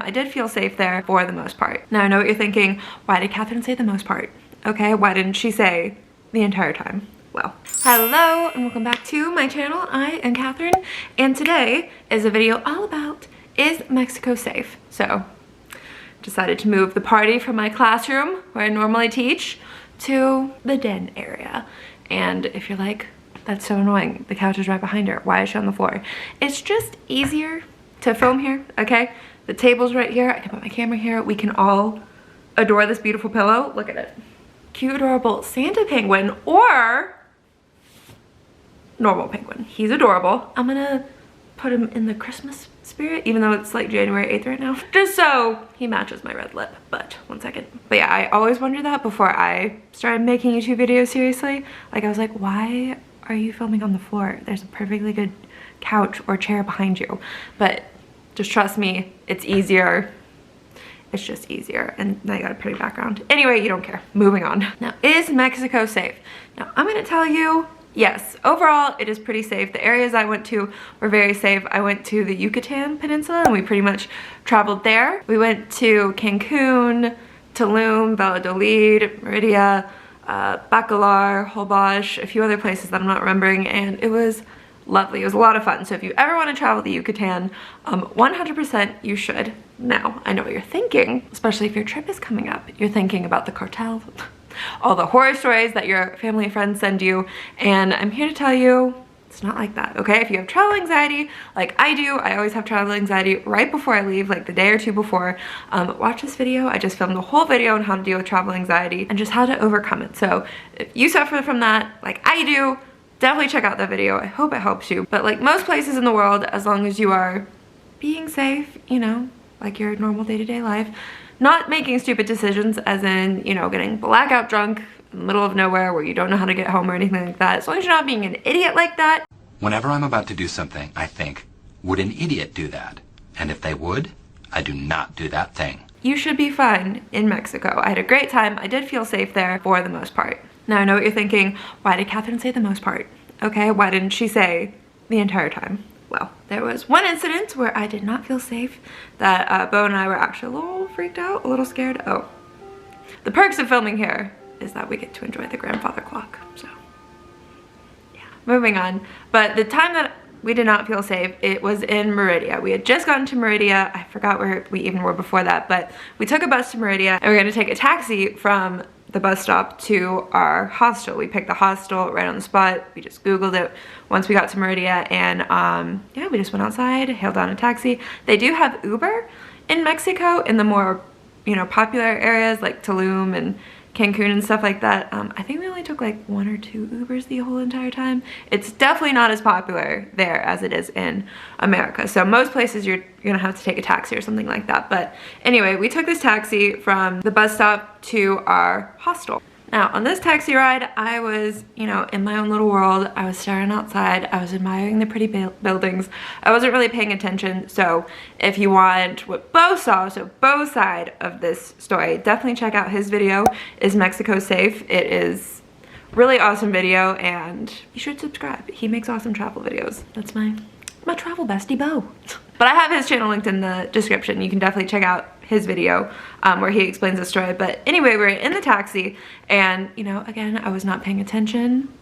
I did feel safe there for the most part. Now I know what you're thinking, why did Catherine say the most part? Okay, why didn't she say the entire time? Well, hello and welcome back to my channel. I am Catherine and today is a video all about, is Mexico safe? So decided to move the party from my classroom where I normally teach to the den area. And if you're like, that's so annoying, the couch is right behind her, why is she on the floor? It's just easier to film here, okay? The table's right here, I can put my camera here, we can all adore this beautiful pillow. Look at it. Cute, adorable Santa penguin or normal penguin. He's adorable. I'm gonna put him in the Christmas spirit, even though it's like January 8th right now, just so he matches my red lip. But one second. But yeah, I always wondered that before I started making YouTube videos seriously. Like I was like, why are you filming on the floor? There's a perfectly good couch or chair behind you. But just trust me, it's easier. It's just easier. And now you got a pretty background. Anyway, you don't care. Moving on. Now, is Mexico safe? Now, I'm gonna tell you, yes, overall it is pretty safe. The areas I went to were very safe. I went to the Yucatan Peninsula and we pretty much traveled there. We went to Cancun, Tulum, Valladolid, Merida, Bacalar, Holbox, a few other places that I'm not remembering, and it was lovely. It was a lot of fun. So if you ever want to travel the Yucatan, 100% you should. Now, I know what you're thinking, especially if your trip is coming up. You're thinking about the cartel, all the horror stories that your family and friends send you, and I'm here to tell you it's not like that, okay? If you have travel anxiety, like I do, I always have travel anxiety right before I leave, like the day or two before, watch this video. I just filmed a whole video on how to deal with travel anxiety and just how to overcome it. So if you suffer from that, like I do, definitely check out that video. I hope it helps you. But like most places in the world, as long as you are being safe, you know, like your normal day-to-day life, not making stupid decisions as in, you know, getting blackout drunk in the middle of nowhere where you don't know how to get home or anything like that. As long as you're not being an idiot like that. Whenever I'm about to do something, I think, would an idiot do that? And if they would, I do not do that thing. You should be fine in Mexico. I had a great time. I did feel safe there for the most part. Now I know what you're thinking, why did Catherine say the most part? Okay, why didn't she say the entire time? Well, there was one incident where I did not feel safe that Bo and I were actually a little freaked out, a little scared. Oh, the perks of filming here is that we get to enjoy the grandfather clock, so yeah, moving on. But the time that we did not feel safe, it was in Merida. We had just gotten to Merida. I forgot where we even were before that, but we took a bus to Merida and we were gonna take a taxi from the bus stop to our hostel. We picked the hostel right on the spot. We just Googled it once we got to Merida, and yeah, we just went outside, hailed down a taxi. They do have Uber in Mexico in the more, you know, popular areas like Tulum and Cancun and stuff like that. I think we only took like 1 or 2 Ubers the whole entire time. It's definitely not as popular there as it is in America. So most places you're gonna have to take a taxi or something like that. But anyway, we took this taxi from the bus stop to our hostel. Now on this taxi ride, I was, you know, in my own little world. I was staring outside. I was admiring the pretty buildings. I wasn't really paying attention. So if you want what Bo saw, so Bo's side of this story, definitely check out his video, Is Mexico Safe? It is really awesome video and you should subscribe. He makes awesome travel videos. That's my travel bestie, Bo. But I have his channel linked in the description. You can definitely check out his video where he explains the story. But anyway, we're in the taxi and, you know, again, I was not paying attention,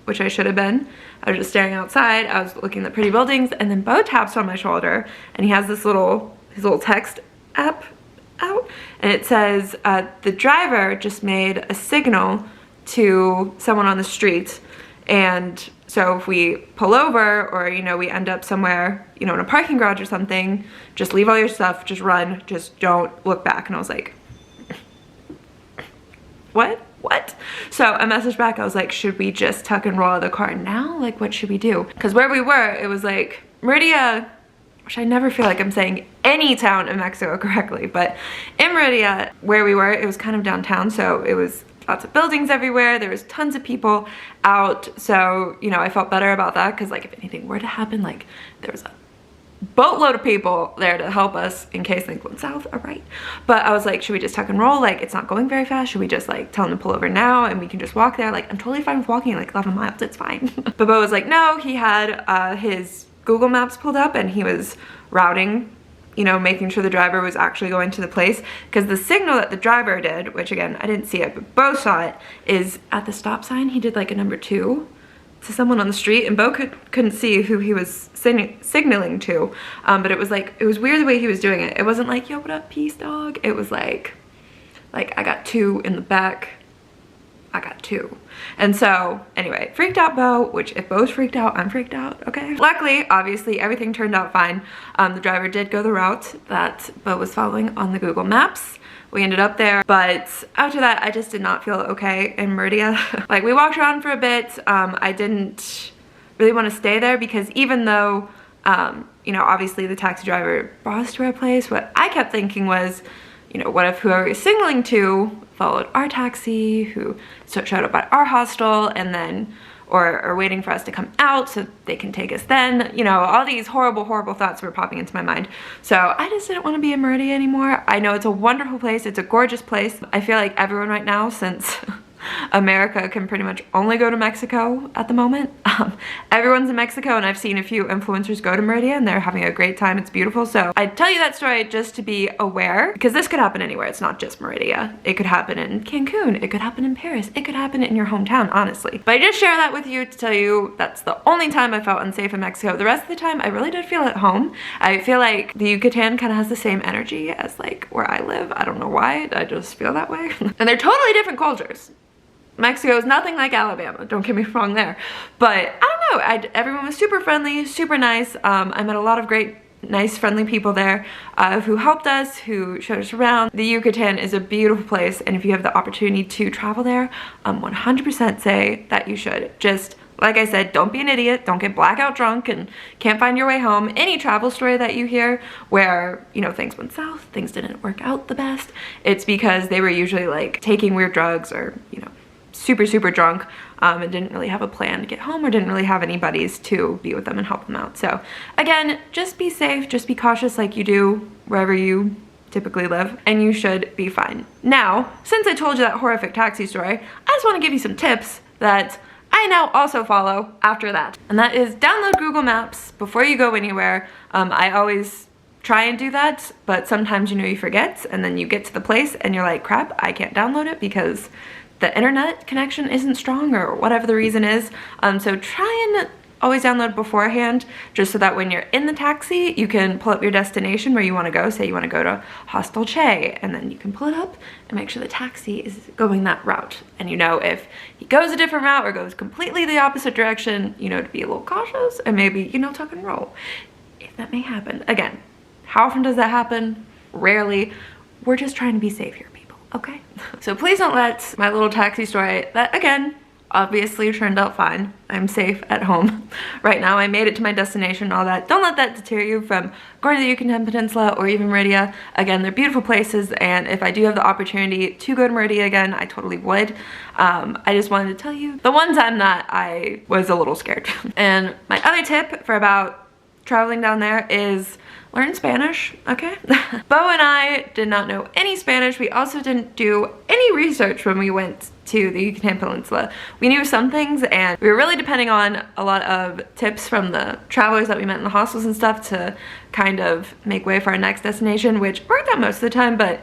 which I should have been. I was just staring outside. I was looking at the pretty buildings, and then Bo taps on my shoulder and he has this his little text app out, and it says, the driver just made a signal to someone on the street, and so if we pull over or, you know, we end up somewhere, you know, in a parking garage or something, just leave all your stuff, just run, just don't look back. And I was like, what? So I messaged back, I was like, should we just tuck and roll out of the car now? Like, what should we do? Because where we were, it was like Merida, which I never feel like I'm saying any town in Mexico correctly, but in Merida, where we were, it was kind of downtown, so it was lots of buildings everywhere. There was tons of people out. So, you know, I felt better about that because, like, if anything were to happen, like, there was a boatload of people there to help us in case things went south. All right. But I was like, should we just tuck and roll? Like, it's not going very fast. Should we just, like, tell him to pull over now and we can just walk there? Like, I'm totally fine with walking like 11 miles. It's fine. But Bo was like, no, he had his Google Maps pulled up and he was routing you know, making sure the driver was actually going to the place, because the signal that the driver did, which again, I didn't see it, but Bo saw it, is at the stop sign, he did like a number 2 to someone on the street, and Bo couldn't see who he was signaling to, but it was like, it was weird the way he was doing it. It wasn't like, yo, what up, peace, dog? It was like I got 2 in the back, I got 2. And so anyway, freaked out Bo, which if Bo's freaked out, I'm freaked out, okay? Luckily, obviously, everything turned out fine. The driver did go the route that Bo was following on the Google Maps. We ended up there, but after that, I just did not feel okay in Meridia. Like, we walked around for a bit. I didn't really want to stay there because even though, you know, obviously the taxi driver brought us to our place, what I kept thinking was, you know, what if whoever was signaling to followed our taxi, who showed up at our hostel, and then, or waiting for us to come out so they can take us then. You know, all these horrible, horrible thoughts were popping into my mind. So I just didn't want to be in Meridia anymore. I know it's a wonderful place. It's a gorgeous place. I feel like everyone right now, since America can pretty much only go to Mexico at the moment. Everyone's in Mexico, and I've seen a few influencers go to Meridia and they're having a great time. It's beautiful. So I tell you that story just to be aware, because this could happen anywhere. It's not just Meridia. It could happen in Cancun. It could happen in Paris. It could happen in your hometown, honestly. But I just share that with you to tell you that's the only time I felt unsafe in Mexico. The rest of the time, I really did feel at home. I feel like the Yucatan kind of has the same energy as like where I live. I don't know why. I just feel that way. And they're totally different cultures. Mexico is nothing like Alabama, don't get me wrong there. But I don't know, everyone was super friendly, super nice. I met a lot of great, nice, friendly people there who helped us, who showed us around. The Yucatan is a beautiful place, and if you have the opportunity to travel there, 100% say that you should. Just, like I said, don't be an idiot, don't get blackout drunk and can't find your way home. Any travel story that you hear where, you know, things went south, things didn't work out the best, it's because they were usually like taking weird drugs or, you know, super, super drunk and didn't really have a plan to get home or didn't really have any buddies to be with them and help them out. So again, just be safe, just be cautious like you do wherever you typically live, and you should be fine. Now, since I told you that horrific taxi story, I just want to give you some tips that I now also follow after that. And that is download Google Maps before you go anywhere. I always try and do that, but sometimes, you know, you forget and then you get to the place and you're like, crap, I can't download it because the internet connection isn't strong or whatever the reason is. So try and always download beforehand, just so that when you're in the taxi, you can pull up your destination where you want to go. Say you want to go to Hostel Che, and then you can pull it up and make sure the taxi is going that route. And you know, if he goes a different route or goes completely the opposite direction, you know, to be a little cautious and maybe, you know, tuck and roll, if that may happen. Again, how often does that happen? Rarely. We're just trying to be safe here, people, okay? So please don't let my little taxi story, that again, obviously turned out fine. I'm safe at home right now. I made it to my destination and all that. Don't let that deter you from going to the Yucatan Peninsula or even Meridia. Again, they're beautiful places, and if I do have the opportunity to go to Meridia again, I totally would. I just wanted to tell you the one time that I was a little scared. And my other tip for about traveling down there is learn Spanish, okay? Bo and I did not know any Spanish. We also didn't do any research when we went to the Yucatan Peninsula. We knew some things, and we were really depending on a lot of tips from the travelers that we met in the hostels and stuff to kind of make way for our next destination, which worked out most of the time, but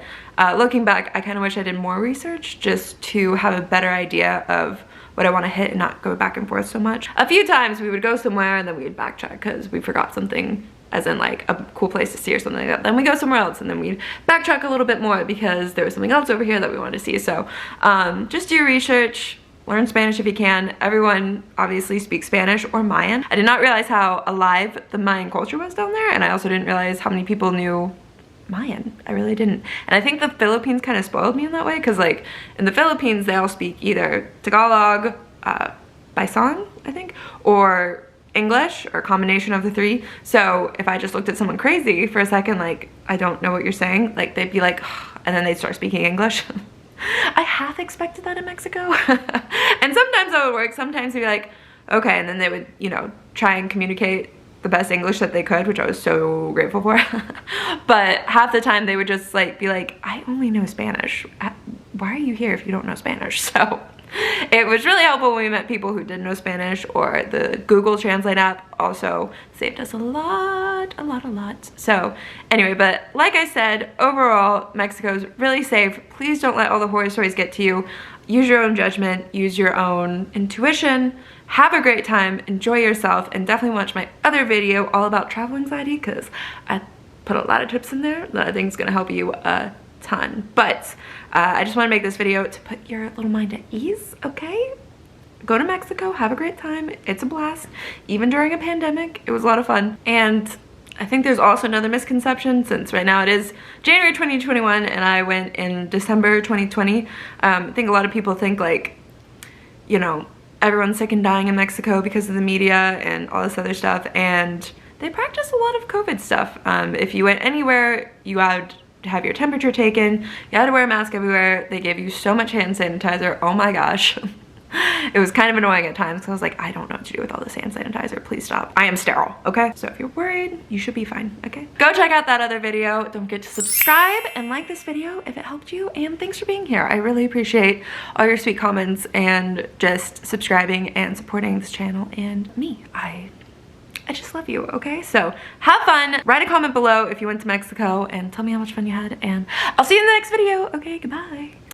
looking back, I kind of wish I did more research just to have a better idea of what I want to hit and not go back and forth so much. A few times we would go somewhere and then we would backtrack because we forgot something, as in like a cool place to see or something like that. Then we go somewhere else and then we'd backtrack a little bit more because there was something else over here that we wanted to see. So just do your research, learn Spanish if you can. Everyone obviously speaks Spanish or Mayan. I did not realize how alive the Mayan culture was down there, and I also didn't realize how many people knew Mayan. I really didn't. And I think the Philippines kind of spoiled me in that way, because like in the Philippines they all speak either Tagalog, Bison, I think, or English, or a combination of the three. So if I just looked at someone crazy for a second, like, I don't know what you're saying, like they'd be like, and then they'd start speaking English. I half expected that in Mexico. And sometimes that would work. Sometimes they'd be like, okay, and then they would, you know, try and communicate the best English that they could, which I was so grateful for. But half the time they would just like be like, I only know Spanish. Why are you here if you don't know Spanish? So It was really helpful when we met people who didn't know Spanish, or the Google Translate app also saved us a lot. So anyway, but like I said, overall, Mexico's really safe. Please don't let all the horror stories get to you. Use your own judgment, use your own intuition, have a great time, enjoy yourself, and definitely watch my other video all about travel anxiety, because I put a lot of tips in there that I think is gonna help you a ton. But I just want to make this video to put your little mind at ease, okay? Go to Mexico, have a great time. It's a blast. Even during a pandemic, it was a lot of fun. And I think there's also another misconception, since right now it is January 2021 and I went in December 2020. I think a lot of people think, like, you know, everyone's sick and dying in Mexico because of the media and all this other stuff, and they practice a lot of COVID stuff. If you went anywhere, you had to have your temperature taken, you had to wear a mask everywhere, they gave you so much hand sanitizer, oh my gosh. It was kind of annoying at times, because I was like, I don't know what to do with all this hand sanitizer, please stop. I am sterile, okay? So if you're worried, you should be fine, okay? Go check out that other video. Don't forget to subscribe and like this video if it helped you, and thanks for being here. I really appreciate all your sweet comments and just subscribing and supporting this channel and me. I just love you, okay? So have fun. Write a comment below if you went to Mexico and tell me how much fun you had, and I'll see you in the next video. Okay, goodbye.